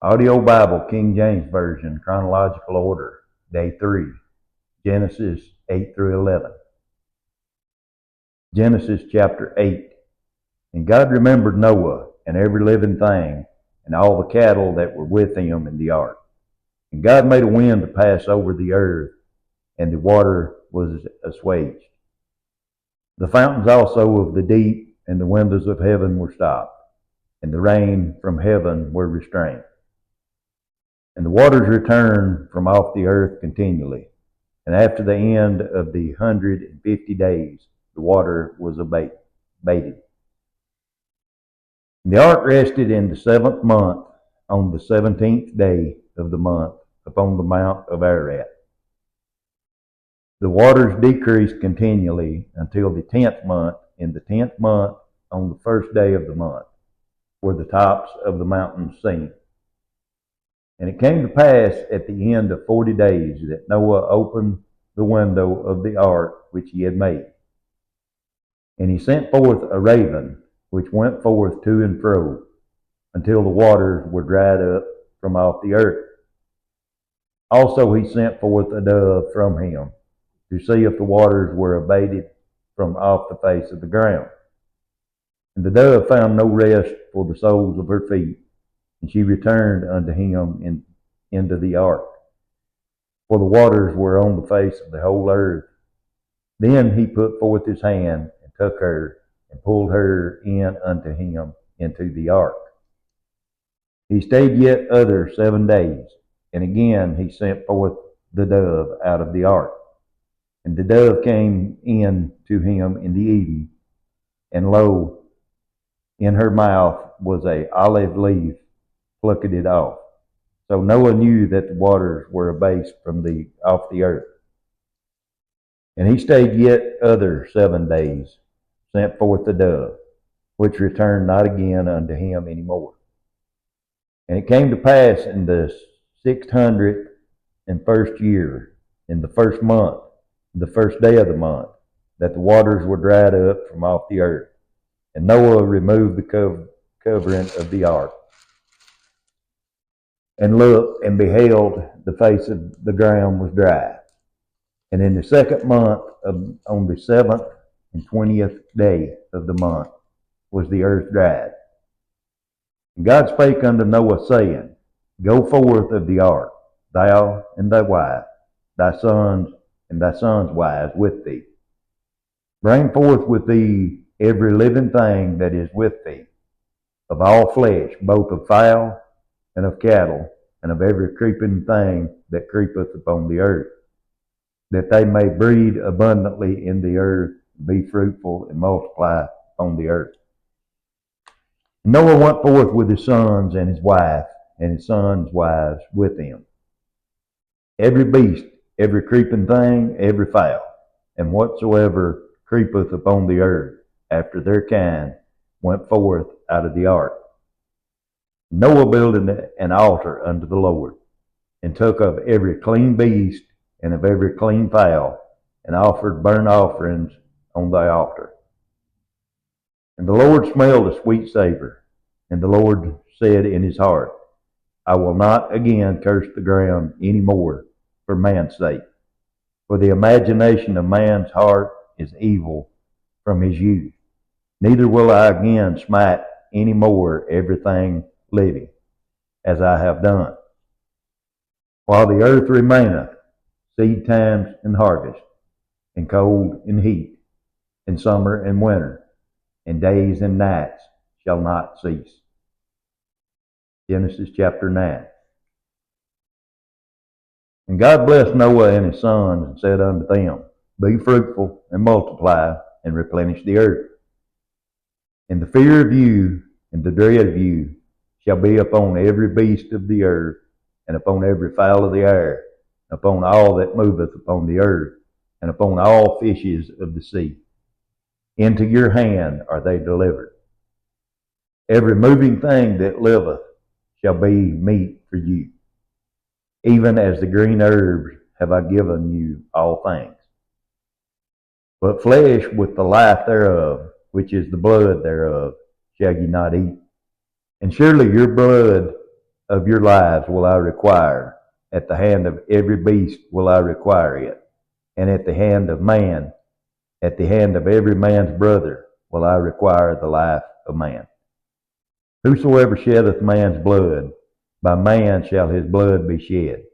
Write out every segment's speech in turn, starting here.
Audio Bible, King James Version, chronological order, day 3, Genesis 8 through 11. Genesis chapter 8. And God remembered Noah and every living thing, and all the cattle that were with him in the ark. And God made a wind to pass over the earth, and the water was assuaged. The fountains also of the deep and the windows of heaven were stopped, and the rain from heaven were restrained. And the waters returned from off the earth continually. And after the end of the 150 days, the water was abated. And the ark rested in the 7th month, on the 17th day of the month, upon the mount of Ararat. The waters decreased continually until the 10th month. In the 10th month, on the first day of the month, were the tops of the mountains seen. And it came to pass at the end of 40 days that Noah opened the window of the ark which he had made. And he sent forth a raven, which went forth to and fro, until the waters were dried up from off the earth. Also he sent forth a dove from him, to see if the waters were abated from off the face of the ground. And the dove found no rest for the soles of her feet, and she returned unto him into the ark, for the waters were on the face of the whole earth. Then he put forth his hand, and took her, and pulled her in unto him into the ark. He stayed yet other 7 days, and again he sent forth the dove out of the ark. And the dove came in to him in the evening, and lo, in her mouth was a olive leaf plucked it off. So Noah knew that the waters were abased from off the earth. And he stayed yet other 7 days, sent forth the dove, which returned not again unto him any more. And it came to pass in the 601st year, in the 1st month, the 1st day of the month, that the waters were dried up from off the earth. And Noah removed the covering of the ark, and looked, and beheld, the face of the ground was dry. And in the 2nd month, on the 7th and 20th day of the month, was the earth dried. And God spake unto Noah, saying, Go forth of the ark, thou and thy wife, thy sons and thy sons' wives with thee. Bring forth with thee every living thing that is with thee, of all flesh, both of fowl and of cattle, and of every creeping thing that creepeth upon the earth, that they may breed abundantly in the earth, be fruitful, and multiply upon the earth. Noah went forth with his sons and his wife, and his sons' wives with him. Every beast, every creeping thing, every fowl, and whatsoever creepeth upon the earth, after their kind, went forth out of the ark. Noah built an altar unto the Lord, and took of every clean beast and of every clean fowl, and offered burnt offerings on the altar. And the Lord smelled a sweet savor, and the Lord said in his heart, I will not again curse the ground any more for man's sake, for the imagination of man's heart is evil from his youth. Neither will I again smite any more everything living, as I have done. While the earth remaineth, seed times and harvest, and cold and heat, and summer and winter, and days and nights shall not cease. Genesis chapter 9. And God blessed Noah and his sons, and said unto them, Be fruitful, and multiply, and replenish the earth. And the fear of you, and the dread of you, shall be upon every beast of the earth, and upon every fowl of the air, and upon all that moveth upon the earth, and upon all fishes of the sea. Into your hand are they delivered. Every moving thing that liveth shall be meat for you. Even as the green herbs have I given you all things. But flesh with the life thereof, which is the blood thereof, shall ye not eat. And surely your blood of your lives will I require. At the hand of every beast will I require it. And at the hand of man, at the hand of every man's brother, will I require the life of man. Whosoever sheddeth man's blood, by man shall his blood be shed.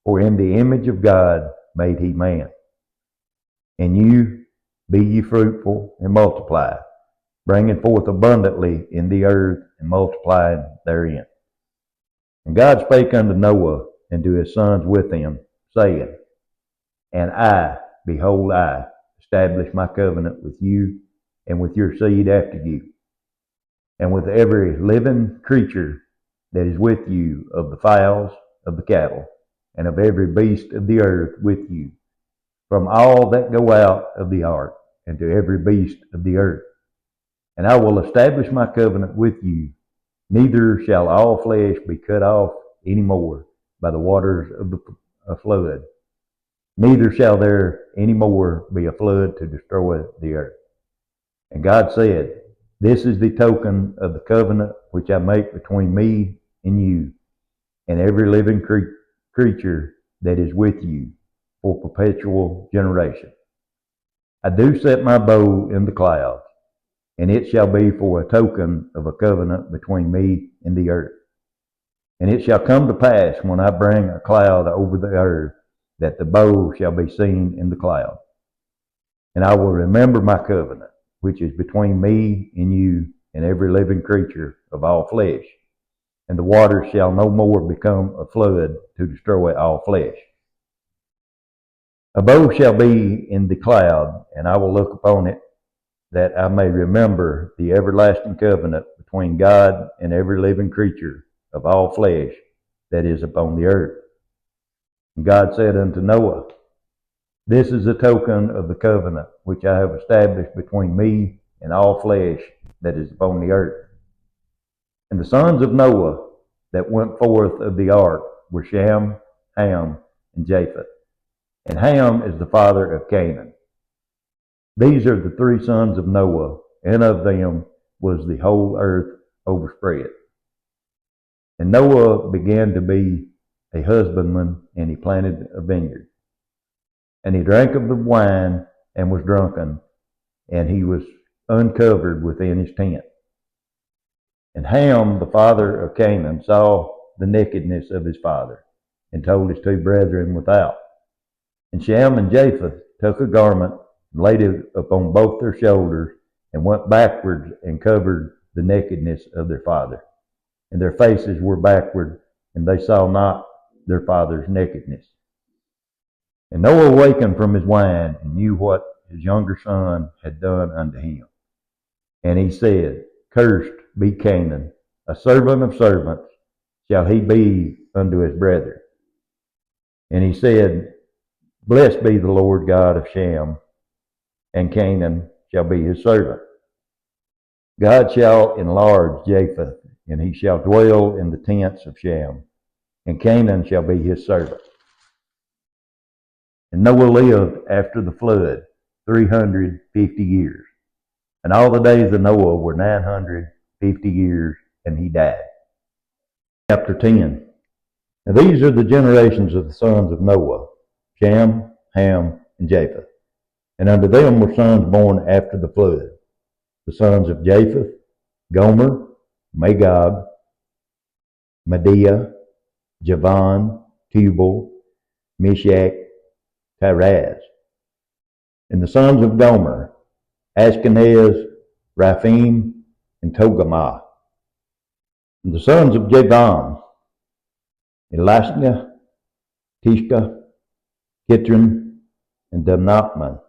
For in the image of God made he man. And you, be ye fruitful and multiply, bringing forth abundantly in the earth and multiplying therein. And God spake unto Noah and to his sons with him, saying, And I, behold, I establish my covenant with you and with your seed after you, and with every living creature that is with you, of the fowls, of the cattle, and of every beast of the earth with you, from all that go out of the ark, and to every beast of the earth. And I will establish my covenant with you, neither shall all flesh be cut off any more by the waters of the flood, neither shall there any more be a flood to destroy the earth. And God said, This is the token of the covenant which I make between me and you, and every living creature that is with you, for perpetual generation. I do set my bow in the clouds, and it shall be for a token of a covenant between me and the earth. And it shall come to pass, when I bring a cloud over the earth, that the bow shall be seen in the cloud. And I will remember my covenant, which is between me and you and every living creature of all flesh. And the waters shall no more become a flood to destroy all flesh. A bow shall be in the cloud, and I will look upon it, that I may remember the everlasting covenant between God and every living creature of all flesh that is upon the earth. And God said unto Noah, This is a token of the covenant which I have established between me and all flesh that is upon the earth. And the sons of Noah that went forth of the ark were Shem, Ham, and Japheth. And Ham is the father of Canaan. These are the three sons of Noah, and of them was the whole earth overspread. And Noah began to be a husbandman, and he planted a vineyard. And he drank of the wine, and was drunken, and he was uncovered within his tent. And Ham, the father of Canaan, saw the nakedness of his father, and told his two brethren without. And Shem and Japheth took a garment, and laid it upon both their shoulders, and went backwards, and covered the nakedness of their father. And their faces were backward, and they saw not their father's nakedness. And Noah awakened from his wine, and knew what his younger son had done unto him. And he said, Cursed be Canaan, a servant of servants shall he be unto his brethren. And he said, Blessed be the Lord God of Shem, and Canaan shall be his servant. God shall enlarge Japheth, and he shall dwell in the tents of Shem, and Canaan shall be his servant. And Noah lived after the flood 350 years. And all the days of Noah were 950 years, and he died. Chapter 10. Now these are the generations of the sons of Noah, Shem, Ham, and Japheth. And unto them were sons born after the flood. The sons of Japheth, Gomer, Magog, Medea, Javan, Tubal, Meshach, Tiras. And the sons of Gomer, Ashkenaz, Raphim, and Togarmah. And the sons of Javan, Elishma, Tishka, Kitron, and Damnatman.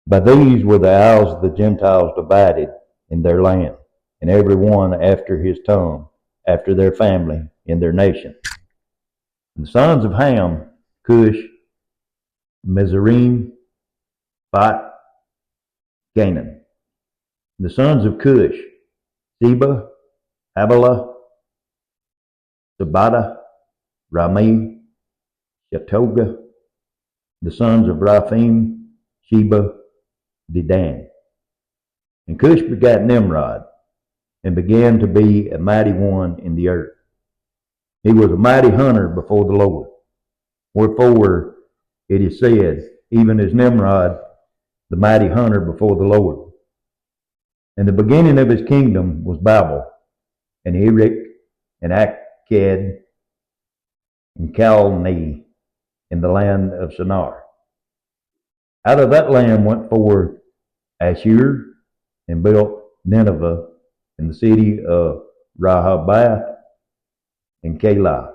By these were the isles of the Gentiles divided in their land, and every one after his tongue, after their family, in their nation. And the sons of Ham, Cush, Mizraim, Bat, Canaan. The sons of Cush, Seba, Havilah, Sabata, Rami, Shatoga. The sons of Raphim, Sheba, Dedan. And Cush begat Nimrod. and began to be a mighty one in the earth. He was a mighty hunter before the Lord. Wherefore it is said, even as Nimrod, the mighty hunter before the Lord. And the beginning of his kingdom was Babel, and Erech, and Akkad, and Calneh, in the land of Shinar. Out of that land went forth Ashur, and built Nineveh, and the city of Rehoboth, and Calah.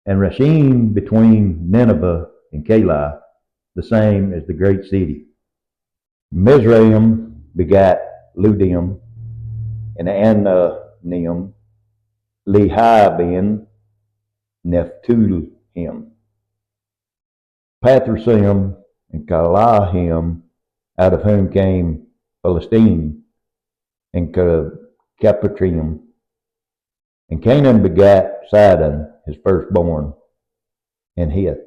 And Rashim between Nineveh and Calah, the same as the great city. Mizraim begat Ludim, and Ananim, Lehabin, Nephtulhim, Pathrusim, and Kalahim, out of whom came Philistine, and Capitrim. And Canaan begat Sidon, his firstborn, and Hith.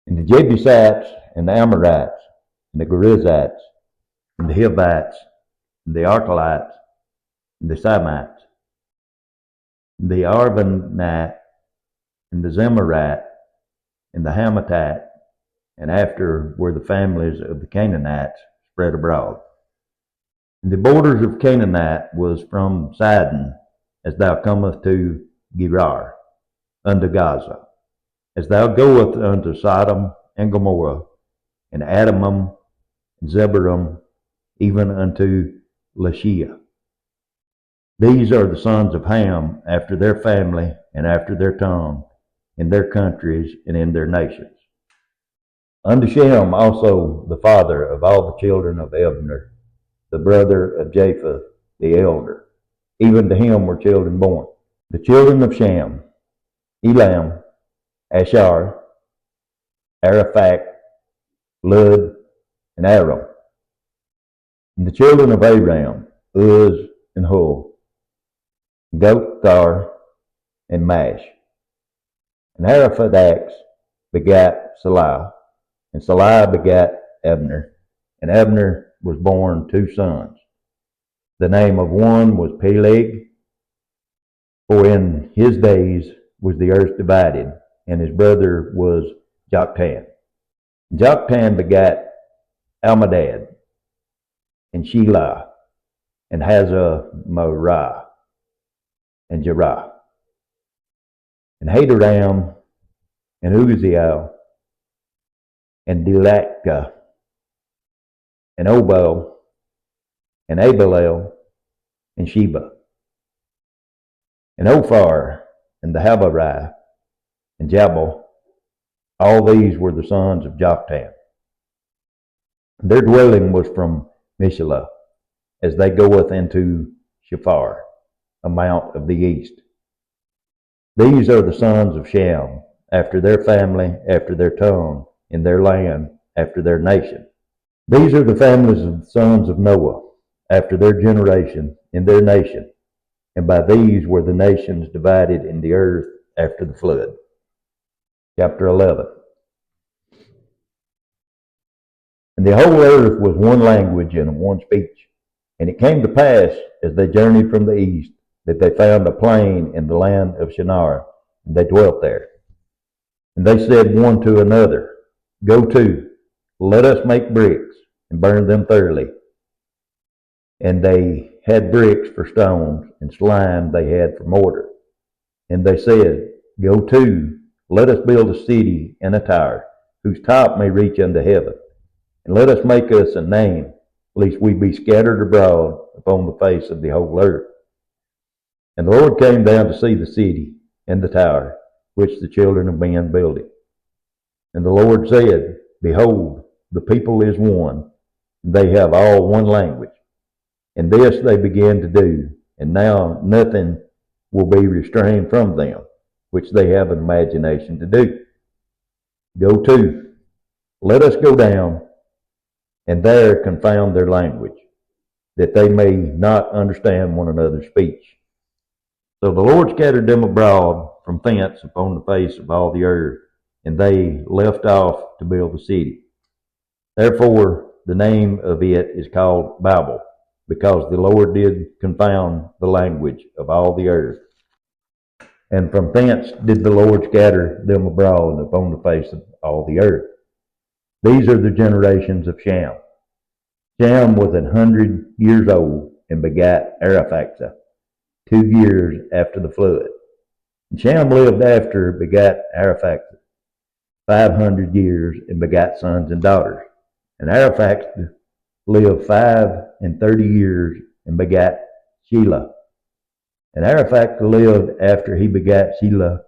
And the Jebusites, and the Amorites, and the Gerizzites, and the Hivites, and the Archelites, and the Samites, and the Arvanite, and the Zemarite, and the Hamathite, and after were the families of the Canaanites spread abroad. And the borders of Canaanite was from Sidon, as thou comest to Gerar, unto Gaza, as thou goest unto Sodom and Gomorrah, and Adamam, and Zeborim, even unto Lashiah. These are the sons of Ham, after their family, and after their tongue, in their countries, and in their nations. Unto Shem also the father of all the children of Ebner, the brother of Japheth the elder. Even to him were children born. The children of Shem, Elam, Ashar, Araphat, Lud, and Aram. And the children of Aram, Uz, and Hul, Gothar, and Mash. And Araphaxad begat Salah, and Salah begat Abner, and Abner was born 2 sons. The name of one was Peleg, for in his days was the earth divided, and his brother was Joktan. Joktan begat Almadad, and Shelah, and Hazamorah, and Jerah, and Hadoram, and Uziel, and Delakah, and Obal, and Abalel, and Sheba, and Ophir, and the Habarai, and Jabal. All these were the sons of Joktan. Their dwelling was from Mishalah, as they goeth into Shephar, a mount of the east. These are the sons of Shem, after their family, after their tongue, in their land, after their nation. These are the families of the sons of Noah, after their generation, in their nation. And by these were the nations divided in the earth after the flood. Chapter 11. And the whole earth was one language and one speech. And it came to pass, as they journeyed from the east, that they found a plain in the land of Shinar, and they dwelt there. And they said one to another, Go to, let us make bricks, and burn them thoroughly. And they had bricks for stones, and slime they had for mortar. And they said, Go to, let us build a city and a tower, whose top may reach unto heaven. And let us make us a name, lest we be scattered abroad upon the face of the whole earth. And the Lord came down to see the city and the tower, which the children of men builded. And the Lord said, Behold, the people is one, and they have all one language. And this they began to do, and now nothing will be restrained from them, which they have an imagination to do. Go to, let us go down, and there confound their language, that they may not understand one another's speech. So the Lord scattered them abroad from thence upon the face of all the earth, and they left off to build the city. Therefore the name of it is called Babel, because the Lord did confound the language of all the earth. And from thence did the Lord scatter them abroad upon the face of all the earth. These are the generations of Shem. Shem was 100 years old and begat Arphaxad 2 years after the flood. And Shem lived after, begat Arphaxad 500 years and begat sons and daughters. And Arphaxad lived 35 years and begat Shelah. And Arphaxad lived after he begat Shelah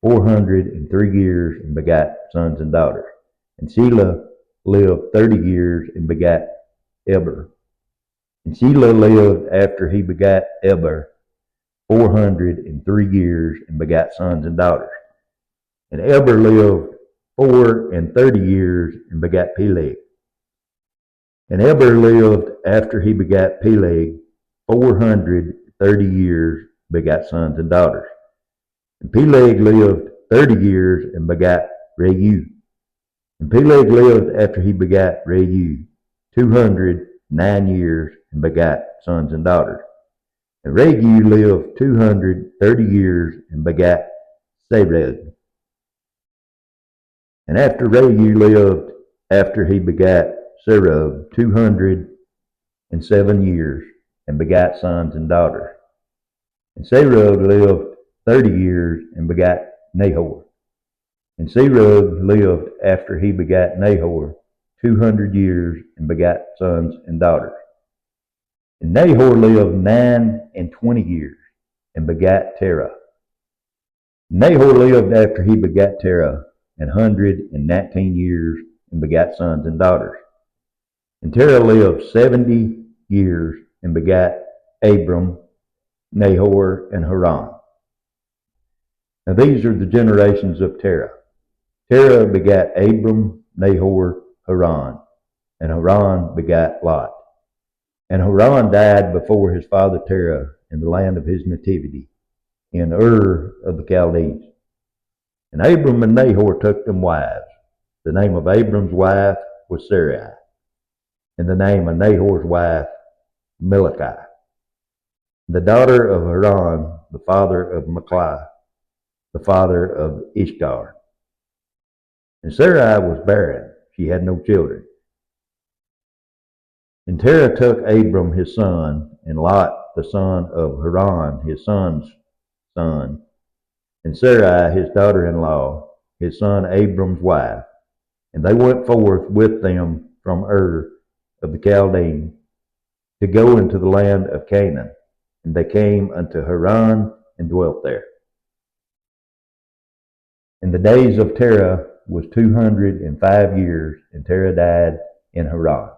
403 years and begat sons and daughters. And Shelah lived 30 years and begat Eber. And Shelah lived after he begat Eber 403 years and begat sons and daughters. And Eber lived 34 years and begat Peleg. And Eber lived after he begat Peleg 430 years, begat sons and daughters. And Peleg lived 30 years and begat Reu. And Peleg lived after he begat Reu 209 years and begat sons and daughters. And Reu lived 230 years and begat Serug. And after Reu lived after he begat Serug 207 years and begat sons and daughters. And Serug lived 30 years and begat Nahor. And Serug lived after he begat Nahor 200 years and begat sons and daughters. And Nahor lived 29 years and begat Terah. Nahor lived after he begat Terah 119 years and begat sons and daughters. And Terah lived 70 years and begat Abram, Nahor, and Haran. Now these are the generations of Terah. Terah begat Abram, Nahor, Haran, and Haran begat Lot. And Haran died before his father Terah in the land of his nativity, in Ur of the Chaldees. And Abram and Nahor took them wives. The name of Abram's wife was Sarai, and the name of Nahor's wife Milcah, the daughter of Haran, the father of Machlah, the father of Ishtar. And Sarai was barren, she had no children. And Terah took Abram his son, and Lot the son of Haran his son's son, and Sarai his daughter-in-law, his son Abram's wife. And they went forth with them from Ur of the Chaldees to go into the land of Canaan. And they came unto Haran and dwelt there. And the days of Terah was 205 years, and Terah died in Haran.